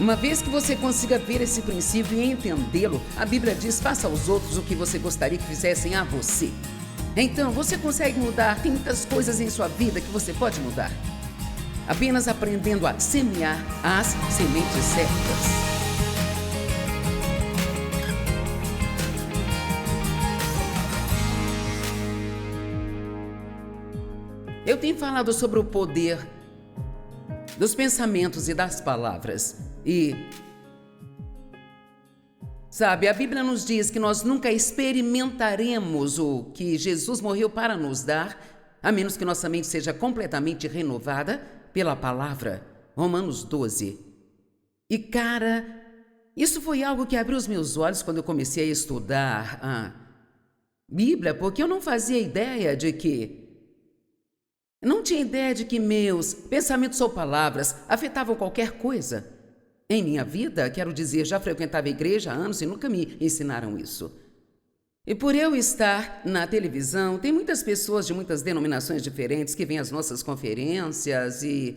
Uma vez que você consiga ver esse princípio e entendê-lo, a Bíblia diz: faça aos outros o que você gostaria que fizessem a você. Então, você consegue mudar. Tem muitas coisas em sua vida que você pode mudar, apenas aprendendo a semear as sementes certas. Eu tenho falado sobre o poder dos pensamentos e das palavras. E, sabe, a Bíblia nos diz que nós nunca experimentaremos o que Jesus morreu para nos dar, a menos que nossa mente seja completamente renovada pela palavra. Romanos 12. E, cara, isso foi algo que abriu os meus olhos quando eu comecei a estudar a Bíblia, porque eu não fazia ideia de que não tinha ideia de que meus pensamentos ou palavras afetavam qualquer coisa em minha vida. Quero dizer, já frequentava a igreja há anos e nunca me ensinaram isso. E por eu estar na televisão, tem muitas pessoas de muitas denominações diferentes que vêm às nossas conferências e,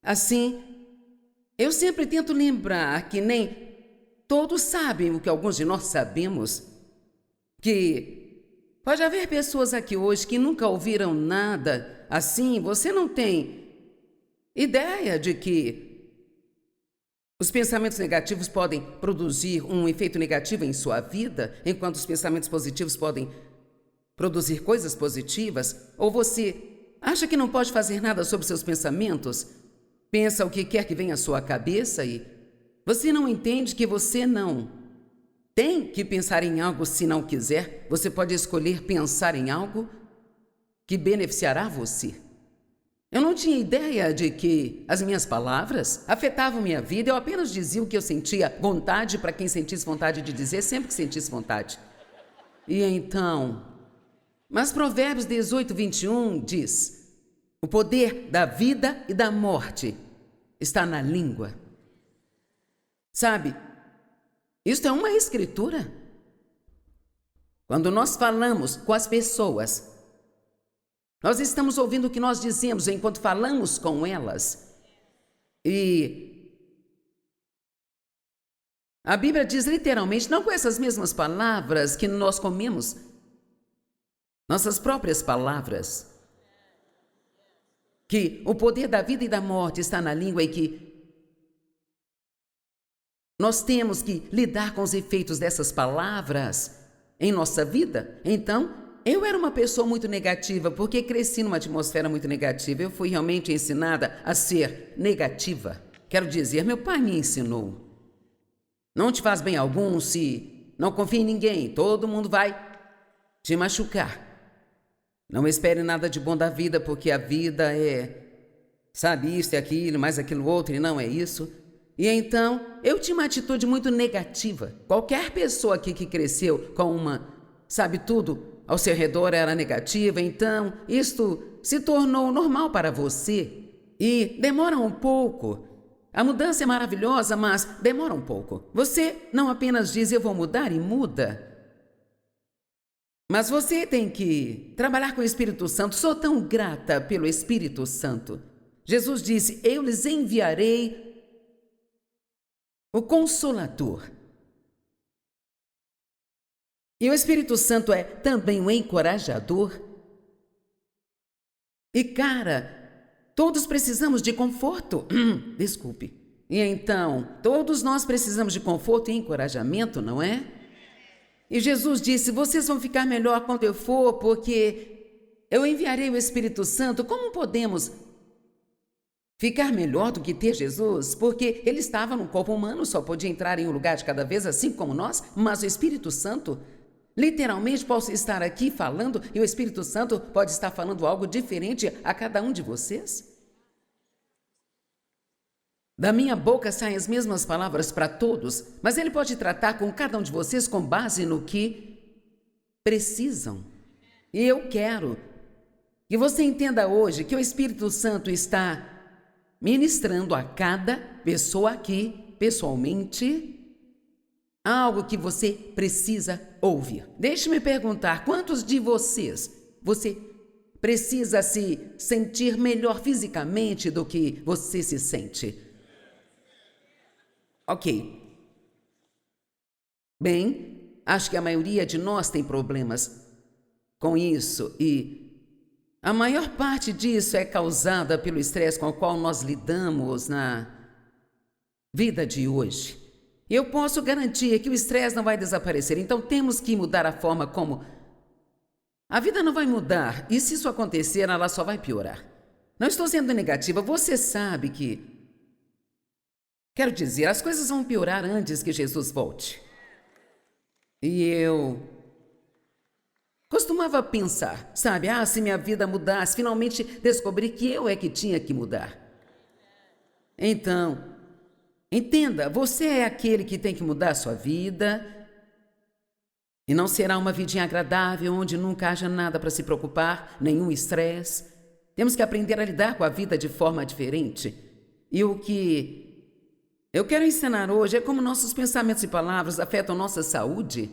assim, eu sempre tento lembrar que nem todos sabem o que alguns de nós sabemos, que pode haver pessoas aqui hoje que nunca ouviram nada assim. Você não tem ideia de que os pensamentos negativos podem produzir um efeito negativo em sua vida, enquanto os pensamentos positivos podem produzir coisas positivas? Ou você acha que não pode fazer nada sobre seus pensamentos? Pensa o que quer que venha à sua cabeça e você não entende que você não tem que pensar em algo se não quiser. Você pode escolher pensar em algo que beneficiará você. Eu não tinha ideia de que as minhas palavras afetavam minha vida. Eu apenas dizia o que eu sentia vontade para quem sentisse vontade de dizer, sempre que sentisse vontade. E então, mas Provérbios 18, 21 diz: o poder da vida e da morte está na língua. Sabe, isto é uma escritura. Quando nós falamos com as pessoas, nós estamos ouvindo o que nós dizemos enquanto falamos com elas. E a Bíblia diz literalmente, não com essas mesmas palavras, que nós comemos nossas próprias palavras, que o poder da vida e da morte está na língua e que nós temos que lidar com os efeitos dessas palavras em nossa vida. Então, eu era uma pessoa muito negativa, porque cresci numa atmosfera muito negativa. Eu fui realmente ensinada a ser negativa. Quero dizer, meu pai me ensinou: não te faz bem algum se não confia em ninguém. Todo mundo vai te machucar. Não espere nada de bom da vida, porque a vida é, sabe, isso e aquilo, mais aquilo outro, e não é isso. E então, eu tinha uma atitude muito negativa. Qualquer pessoa aqui que cresceu com uma, sabe, tudo ao seu redor era negativa, então isto se tornou normal para você. E demora um pouco. A mudança é maravilhosa, mas demora um pouco. Você não apenas diz: eu vou mudar, e muda. Mas você tem que trabalhar com o Espírito Santo. Sou tão grata pelo Espírito Santo. Jesus disse: eu lhes enviarei o Consolador. E o Espírito Santo é também um encorajador. E, cara, todos precisamos de conforto. Desculpe. E então, todos nós precisamos de conforto e encorajamento, não é? E Jesus disse: vocês vão ficar melhor quando eu for, porque eu enviarei o Espírito Santo. Como podemos ficar melhor do que ter Jesus? Porque ele estava no corpo humano, só podia entrar em um lugar de cada vez, assim como nós, mas o Espírito Santo, literalmente, posso estar aqui falando e o Espírito Santo pode estar falando algo diferente a cada um de vocês. Da minha boca saem as mesmas palavras para todos, mas ele pode tratar com cada um de vocês com base no que precisam. E eu quero que você entenda hoje que o Espírito Santo está ministrando a cada pessoa aqui, pessoalmente, algo que você precisa ouvir. Deixe-me perguntar, quantos de vocês, você precisa se sentir melhor fisicamente do que você se sente? Ok. Bem, acho que a maioria de nós tem problemas com isso e a maior parte disso é causada pelo estresse com o qual nós lidamos na vida de hoje. Eu posso garantir que o estresse não vai desaparecer, então temos que mudar a forma como... A vida não vai mudar e se isso acontecer, ela só vai piorar. Não estou sendo negativa, você sabe que... Quero dizer, as coisas vão piorar antes que Jesus volte. E eu costumava pensar, sabe, se minha vida mudasse, finalmente descobri que eu é que tinha que mudar. Então, entenda, você é aquele que tem que mudar a sua vida e não será uma vidinha agradável onde nunca haja nada para se preocupar, nenhum estresse. Temos que aprender a lidar com a vida de forma diferente. E o que eu quero ensinar hoje é como nossos pensamentos e palavras afetam nossa saúde.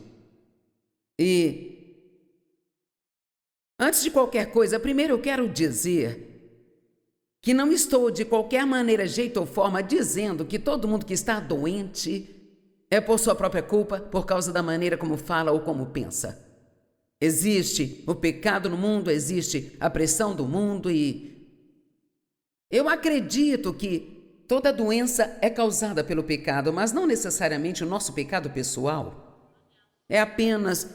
E antes de qualquer coisa, primeiro eu quero dizer que não estou de qualquer maneira, jeito ou forma dizendo que todo mundo que está doente é por sua própria culpa, por causa da maneira como fala ou como pensa. Existe o pecado no mundo, existe a pressão do mundo e eu acredito que toda doença é causada pelo pecado, mas não necessariamente o nosso pecado pessoal. É apenas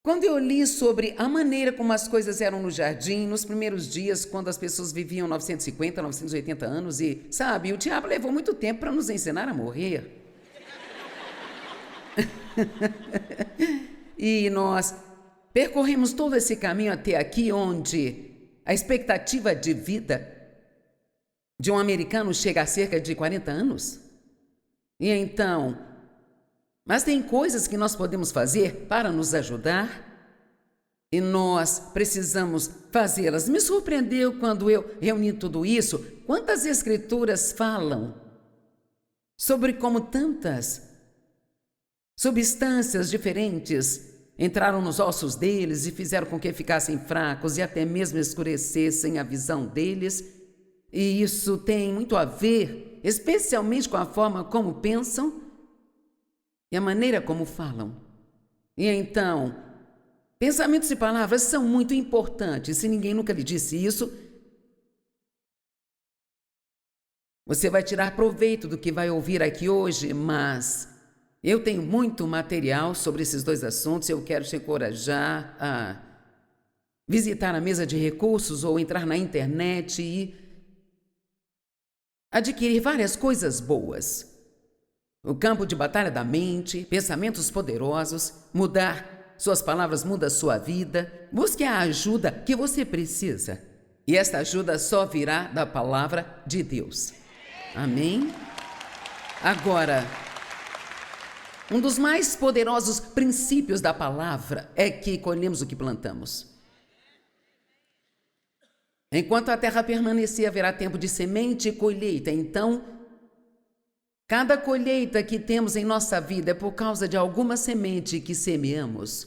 quando eu li sobre a maneira como as coisas eram no jardim, nos primeiros dias, quando as pessoas viviam 950, 980 anos e, sabe, o diabo levou muito tempo para nos ensinar a morrer. E nós percorremos todo esse caminho até aqui, onde a expectativa de vida de um americano chega a cerca de 40 anos. E então... Mas tem coisas que nós podemos fazer para nos ajudar e nós precisamos fazê-las. Me surpreendeu quando eu reuni tudo isso, quantas escrituras falam sobre como tantas substâncias diferentes entraram nos ossos deles e fizeram com que ficassem fracos e até mesmo escurecessem a visão deles. E isso tem muito a ver, especialmente com a forma como pensam e a maneira como falam. E então, pensamentos e palavras são muito importantes. Se ninguém nunca lhe disse isso, você vai tirar proveito do que vai ouvir aqui hoje, mas eu tenho muito material sobre esses dois assuntos. Eu quero te encorajar a visitar a mesa de recursos ou entrar na internet e adquirir várias coisas boas. O campo de batalha da mente, pensamentos poderosos, mudar suas palavras muda a sua vida. Busque a ajuda que você precisa. E esta ajuda só virá da palavra de Deus. Amém? Agora, um dos mais poderosos princípios da palavra é que colhemos o que plantamos. Enquanto a terra permanecer, haverá tempo de semente e colheita. Então, cada colheita que temos em nossa vida é por causa de alguma semente que semeamos.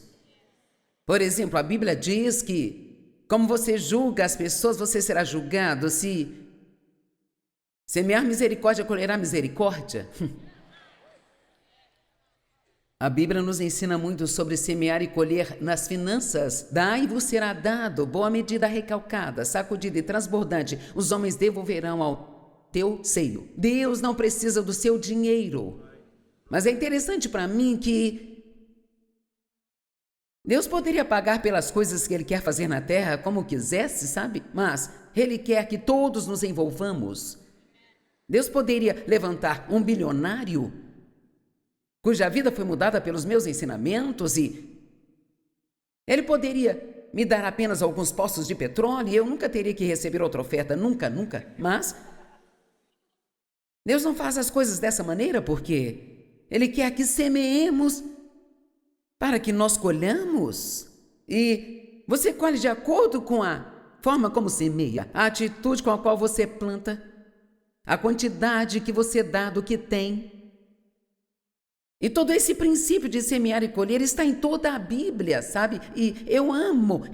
Por exemplo, a Bíblia diz que, como você julga as pessoas, você será julgado. Se semear misericórdia, colherá misericórdia. A Bíblia nos ensina muito sobre semear e colher nas finanças. Dai e vos será dado, boa medida recalcada, sacudida e transbordante, os homens devolverão ao teu seio. Deus não precisa do seu dinheiro. Mas é interessante para mim que Deus poderia pagar pelas coisas que Ele quer fazer na terra como quisesse, sabe? Mas Ele quer que todos nos envolvamos. Deus poderia levantar um bilionário cuja vida foi mudada pelos meus ensinamentos e Ele poderia me dar apenas alguns poços de petróleo e eu nunca teria que receber outra oferta, nunca. Mas Deus não faz as coisas dessa maneira porque Ele quer que semeemos para que nós colhamos. E você colhe de acordo com a forma como semeia, a atitude com a qual você planta, a quantidade que você dá do que tem. E todo esse princípio de semear e colher está em toda a Bíblia, sabe? E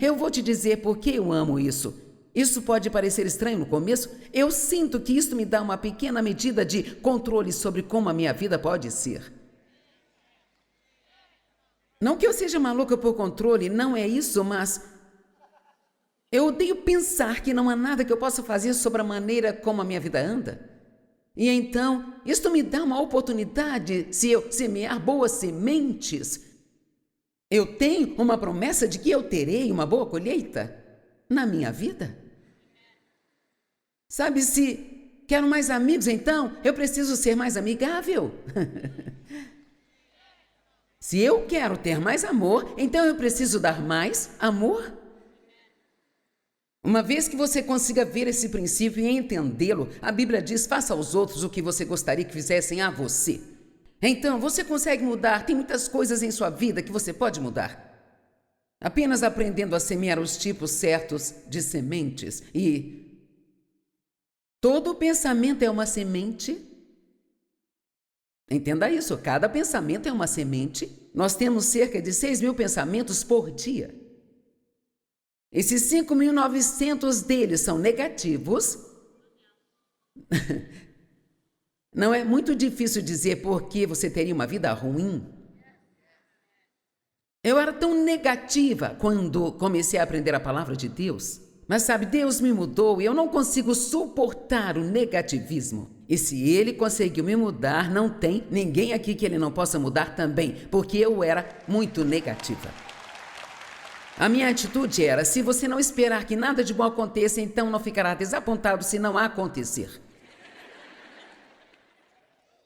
eu vou te dizer por que eu amo isso. Isso pode parecer estranho no começo. Eu sinto que isso me dá uma pequena medida de controle sobre como a minha vida pode ser. Não que eu seja maluca por controle, não é isso, mas eu odeio pensar que não há nada que eu possa fazer sobre a maneira como a minha vida anda. E então, isto me dá uma oportunidade, se eu semear boas sementes. Eu tenho uma promessa de que eu terei uma boa colheita na minha vida. Sabe, se quero mais amigos, então eu preciso ser mais amigável. Se eu quero ter mais amor, então eu preciso dar mais amor. Uma vez que você consiga ver esse princípio e entendê-lo, a Bíblia diz: faça aos outros o que você gostaria que fizessem a você. Então, você consegue mudar, tem muitas coisas em sua vida que você pode mudar. Apenas aprendendo a semear os tipos certos de sementes. E todo pensamento é uma semente. Entenda isso, cada pensamento é uma semente. Nós temos cerca de 6.000 pensamentos por dia. Esses 5.900 deles são negativos. Não é muito difícil dizer por que você teria uma vida ruim. Eu era tão negativa quando comecei a aprender a palavra de Deus. Mas sabe, Deus me mudou e eu não consigo suportar o negativismo. E se Ele conseguiu me mudar, não tem ninguém aqui que Ele não possa mudar também, porque eu era muito negativa. A minha atitude era: se você não esperar que nada de bom aconteça, então não ficará desapontado se não acontecer.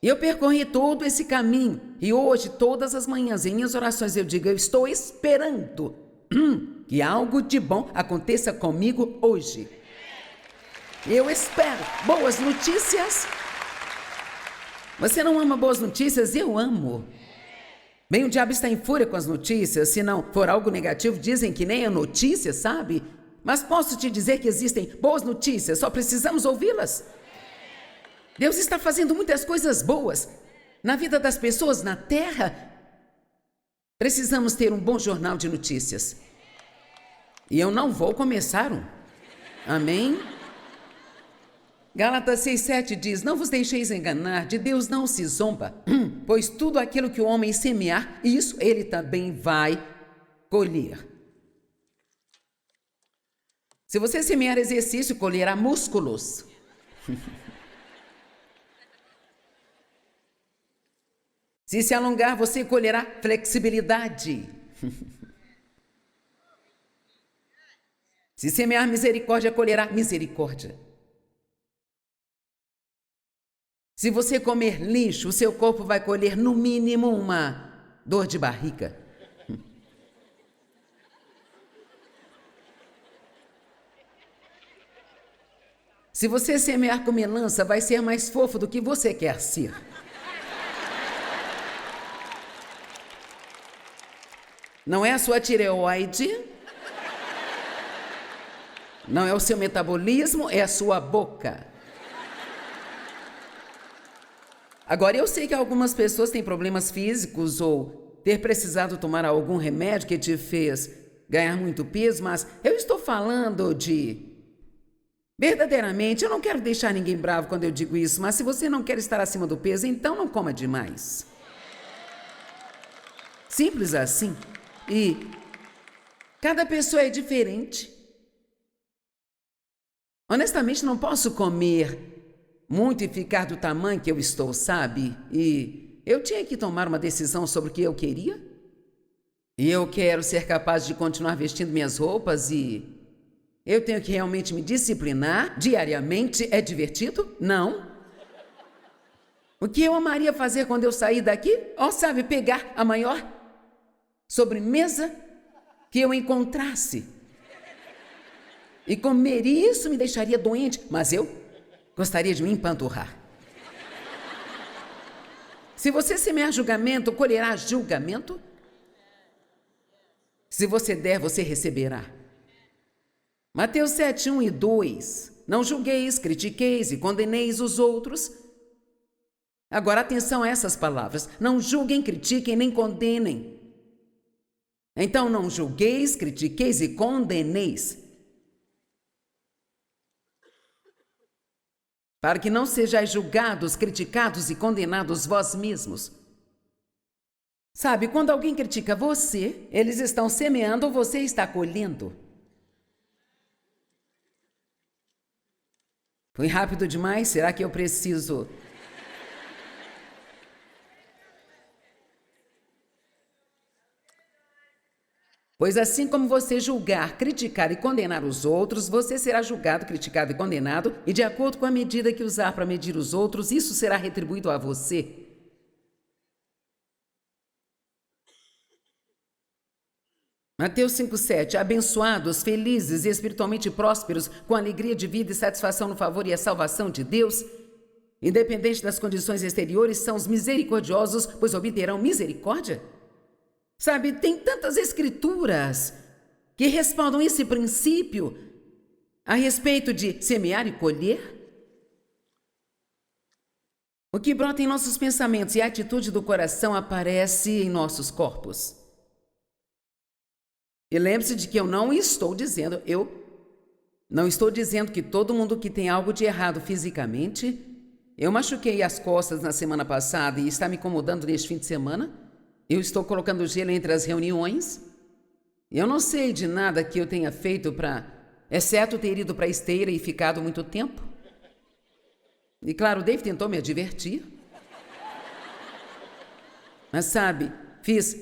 E eu percorri todo esse caminho, e hoje, todas as manhãs, em minhas orações, eu digo: eu estou esperando que algo de bom aconteça comigo hoje. Eu espero boas notícias. Você não ama boas notícias? Eu amo. Bem, o diabo está em fúria com as notícias. Se não for algo negativo, dizem que nem é notícia, sabe? Mas posso te dizer que existem boas notícias, só precisamos ouvi-las. Deus está fazendo muitas coisas boas na vida das pessoas na terra. Precisamos ter um bom jornal de notícias. E eu não vou começar um. Amém? Gálatas 6,7 diz: não vos deixeis enganar, de Deus não se zomba, pois tudo aquilo que o homem semear, isso ele também vai colher. Se você semear exercício, colherá músculos. Se alongar, você colherá flexibilidade. Se semear misericórdia, colherá misericórdia. Se você comer lixo, o seu corpo vai colher no mínimo uma dor de barriga. Se você semear com melancia, vai ser mais fofo do que você quer ser. Não é a sua tireoide, não é o seu metabolismo, é a sua boca. Agora, eu sei que algumas pessoas têm problemas físicos ou ter precisado tomar algum remédio que te fez ganhar muito peso, mas eu estou falando de... Verdadeiramente, eu não quero deixar ninguém bravo quando eu digo isso, mas se você não quer estar acima do peso, então não coma demais. Simples assim. E cada pessoa é diferente. Honestamente, não posso comer muito e ficar do tamanho que eu estou, sabe? E eu tinha que tomar uma decisão sobre o que eu queria. E eu quero ser capaz de continuar vestindo minhas roupas e eu tenho que realmente me disciplinar diariamente. É divertido? Não. O que eu amaria fazer quando eu sair daqui? Sabe, pegar a maior sobremesa que eu encontrasse e comer isso me deixaria doente, mas eu gostaria de me empanturrar. Se você semear julgamento, colherá julgamento. Se você der, você receberá. Mateus 7, 1 e 2. Não julgueis, critiqueis e condeneis os outros. Agora, atenção a essas palavras. Não julguem, critiquem, nem condenem. Então, não julgueis, critiqueis e condeneis. para que não sejais julgados, criticados e condenados vós mesmos. Sabe, quando alguém critica você, eles estão semeando ou você está colhendo. Foi rápido demais? Será que eu preciso? Pois assim como você julgar, criticar e condenar os outros, você será julgado, criticado e condenado, e de acordo com a medida que usar para medir os outros, isso será retribuído a você. Mateus 5,7. Abençoados, felizes e espiritualmente prósperos, com alegria de vida e satisfação no favor e a salvação de Deus, independente das condições exteriores, são os misericordiosos, pois obterão misericórdia. Sabe, tem tantas escrituras que respaldam esse princípio a respeito de semear e colher. O que brota em nossos pensamentos e a atitude do coração aparece em nossos corpos. E lembre-se de que eu não estou dizendo que todo mundo que tem algo de errado fisicamente. Eu machuquei as costas na semana passada e está me incomodando neste fim de semana. Eu estou colocando gelo entre as reuniões. Eu não sei de nada que eu tenha feito exceto ter ido para a esteira e ficado muito tempo. E claro, o Dave tentou me advertir. Mas sabe, fiz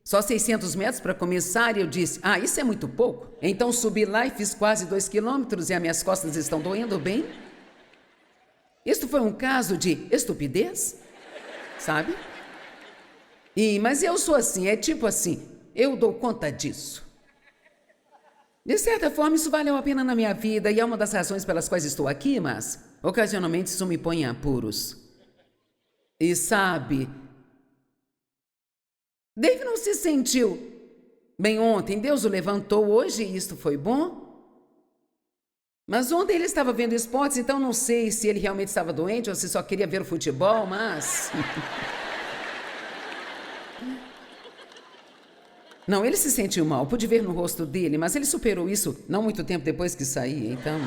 só 600 metros para começar e eu disse, isso é muito pouco. Então subi lá e fiz quase 2 quilômetros e as minhas costas estão doendo bem. Isto foi um caso de estupidez, sabe? Mas eu sou assim, é tipo assim, eu dou conta disso. De certa forma, isso valeu a pena na minha vida e é uma das razões pelas quais estou aqui, mas ocasionalmente isso me põe em apuros. E sabe, Dave não se sentiu bem ontem, Deus o levantou hoje e isto foi bom. Mas ontem ele estava vendo esportes, então não sei se ele realmente estava doente ou se só queria ver o futebol, mas... Não, ele se sentiu mal, pude ver no rosto dele, mas ele superou isso não muito tempo depois que saí, então...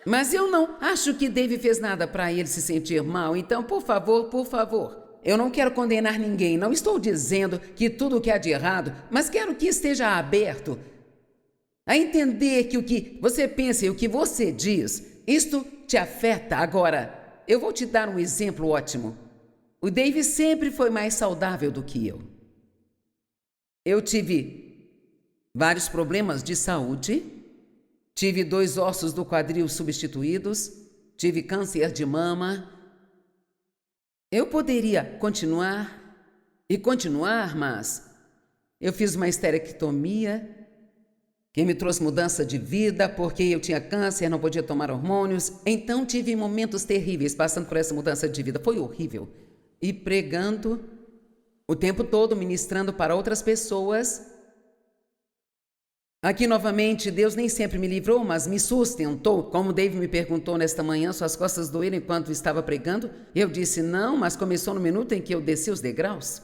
Mas eu não acho que Dave fez nada para ele se sentir mal, então, por favor, eu não quero condenar ninguém, não estou dizendo que tudo o que há de errado, mas quero que esteja aberto a entender que o que você pensa e o que você diz, isto te afeta. Agora, eu vou te dar um exemplo ótimo. O Dave sempre foi mais saudável do que eu. Eu tive vários problemas de saúde, tive 2 ossos do quadril substituídos, tive câncer de mama. Eu poderia continuar, mas eu fiz uma esterectomia, que me trouxe mudança de vida, porque eu tinha câncer, não podia tomar hormônios. Então tive momentos terríveis passando por essa mudança de vida. Foi horrível. E pregando o tempo todo, ministrando para outras pessoas. Aqui novamente, Deus nem sempre me livrou, mas me sustentou. Como Dave me perguntou nesta manhã, suas costas doeram enquanto estava pregando? Eu disse não, mas começou no minuto em que eu desci os degraus.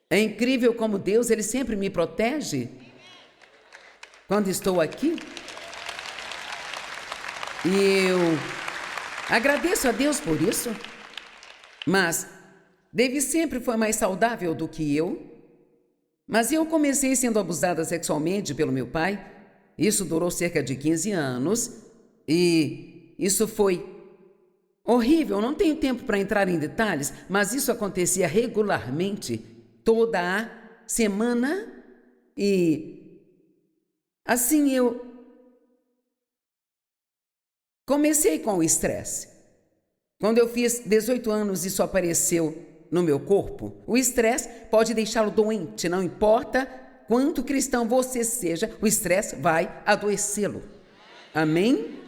É incrível como Deus, Ele sempre me protege quando estou aqui. E eu agradeço a Deus por isso. Mas Dave sempre foi mais saudável do que eu. Mas eu comecei sendo abusada sexualmente pelo meu pai. Isso durou cerca de 15 anos. E isso foi horrível. Não tenho tempo para entrar em detalhes, mas isso acontecia regularmente, toda a semana. E assim eu comecei com o estresse. Quando eu fiz 18 anos, isso apareceu no meu corpo. O estresse pode deixá-lo doente, não importa quanto cristão você seja, o estresse vai adoecê-lo. Amém?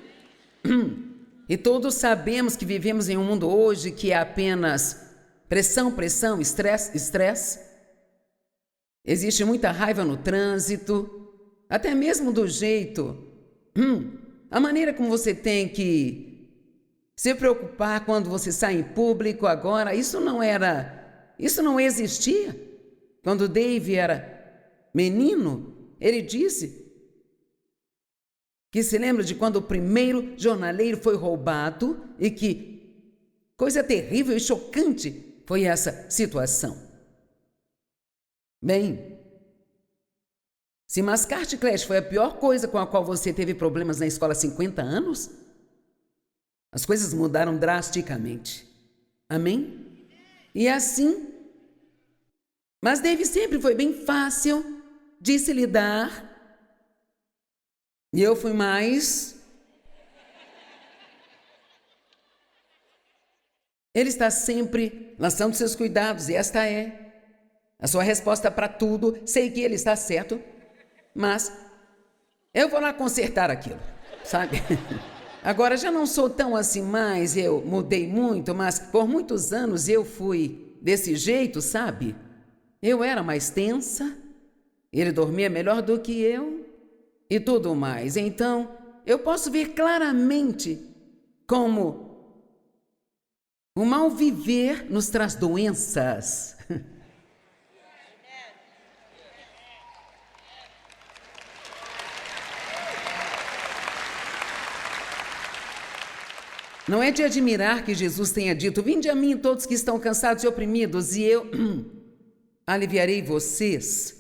E todos sabemos que vivemos em um mundo hoje que é apenas pressão, estresse. Existe muita raiva no trânsito, até mesmo do jeito, a maneira como você tem que se preocupar quando você sai em público agora, isso não existia quando Dave era menino, ele disse que se lembra de quando o primeiro jornaleiro foi roubado e que coisa terrível e chocante foi essa situação. Bem, se mascar chiclete foi a pior coisa com a qual você teve problemas na escola há 50 anos, as coisas mudaram drasticamente. Amém? E assim, mas Dave sempre foi bem fácil de se lidar. E eu fui mais. Ele está sempre lançando seus cuidados, e esta é a sua resposta para tudo. Sei que ele está certo, mas eu vou lá consertar aquilo, sabe? Agora já não sou tão assim mais, eu mudei muito, mas por muitos anos eu fui desse jeito, sabe? Eu era mais tensa, ele dormia melhor do que eu e tudo mais. Então, eu posso ver claramente como o mal viver nos traz doenças. Não é de admirar que Jesus tenha dito: vinde a mim todos que estão cansados e oprimidos, e eu aliviarei vocês.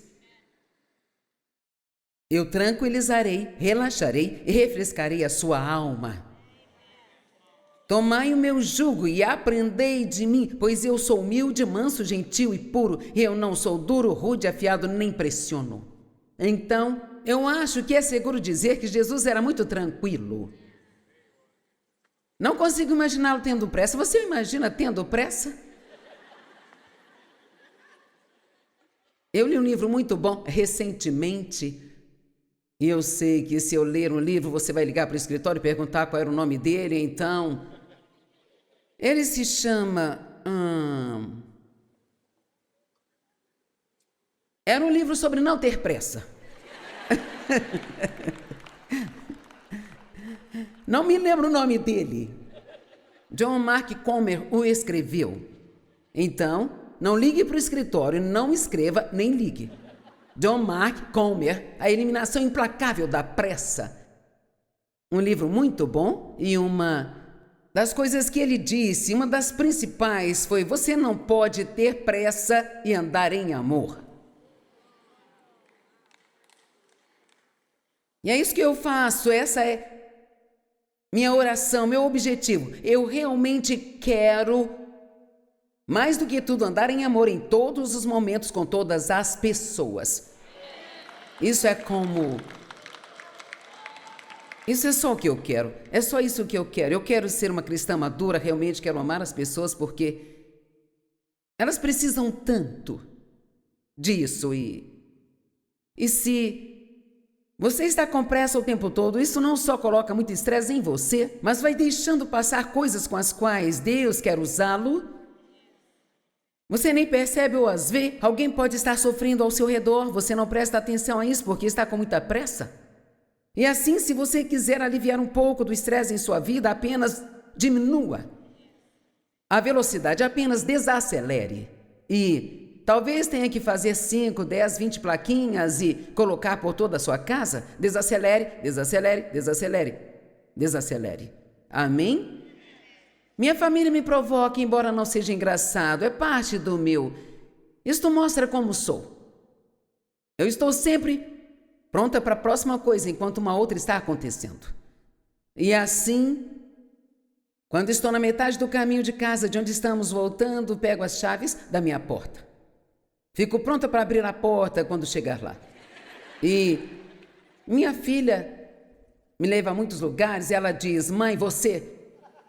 Eu tranquilizarei, relaxarei e refrescarei a sua alma. Tomai o meu jugo e aprendei de mim, pois eu sou humilde, manso, gentil e puro, e eu não sou duro, rude, afiado, nem pressiono. Então, eu acho que é seguro dizer que Jesus era muito tranquilo. Não consigo imaginá-lo tendo pressa. Você imagina tendo pressa? Eu li um livro muito bom recentemente, e eu sei que se eu ler um livro, você vai ligar para o escritório e perguntar qual era o nome dele, então... Ele se chama... Era um livro sobre não ter pressa. Não me lembro o nome dele. John Mark Comer o escreveu. Então, não ligue para o escritório, não escreva, nem ligue. John Mark Comer, A Eliminação Implacável da Pressa. Um livro muito bom, e uma das coisas que ele disse, uma das principais foi: você não pode ter pressa e andar em amor. E é isso que eu faço, essa é minha oração, meu objetivo. Eu realmente quero, mais do que tudo, andar em amor em todos os momentos com todas as pessoas. Isso é só o que eu quero. É só isso que eu quero. Eu quero ser uma cristã madura, realmente quero amar as pessoas porque elas precisam tanto disso. E se você está com pressa o tempo todo, isso não só coloca muito estresse em você, mas vai deixando passar coisas com as quais Deus quer usá-lo. Você nem percebe ou as vê. Alguém pode estar sofrendo ao seu redor, você não presta atenção a isso porque está com muita pressa. E assim, se você quiser aliviar um pouco do estresse em sua vida, apenas diminua a velocidade, apenas desacelere. E talvez tenha que fazer 5, 10, 20 plaquinhas e colocar por toda a sua casa. Desacelere, desacelere, desacelere, desacelere. Amém? Minha família me provoca, embora não seja engraçado, é parte do meu. Isto mostra como sou. Eu estou sempre pronta para a próxima coisa, enquanto uma outra está acontecendo. E assim, quando estou na metade do caminho de casa, de onde estamos voltando, pego as chaves da minha porta. Fico pronta para abrir a porta quando chegar lá. E minha filha me leva a muitos lugares e ela diz: mãe, você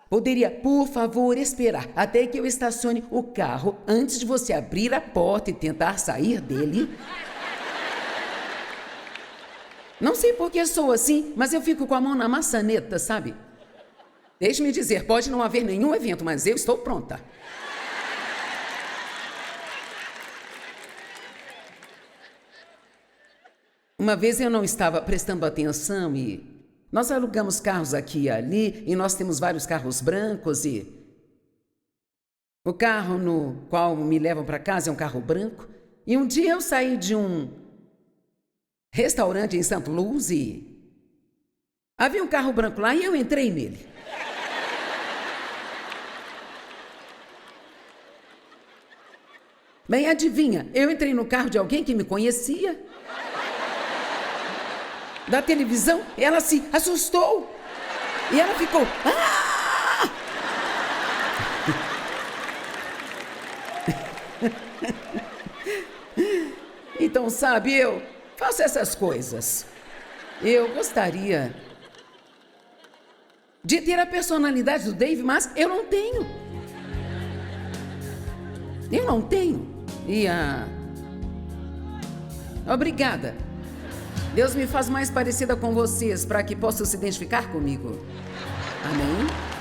poderia, por favor, esperar até que eu estacione o carro antes de você abrir a porta e tentar sair dele? Não sei por que sou assim, mas eu fico com a mão na maçaneta, sabe? Deixe-me dizer, pode não haver nenhum evento, mas eu estou pronta. Uma vez eu não estava prestando atenção e nós alugamos carros aqui e ali, e nós temos vários carros brancos, e o carro no qual me levam para casa é um carro branco. E um dia eu saí de um restaurante em Santo Luz e havia um carro branco lá e eu entrei nele. Bem, adivinha, eu entrei no carro de alguém que me conhecia. Da televisão, ela se assustou. E ela ficou... Ah! Então, sabe, eu faço essas coisas. Eu gostaria de ter a personalidade do Dave, mas eu não tenho. Eu não tenho. E Obrigada. Deus me faz mais parecida com vocês para que possam se identificar comigo. Amém?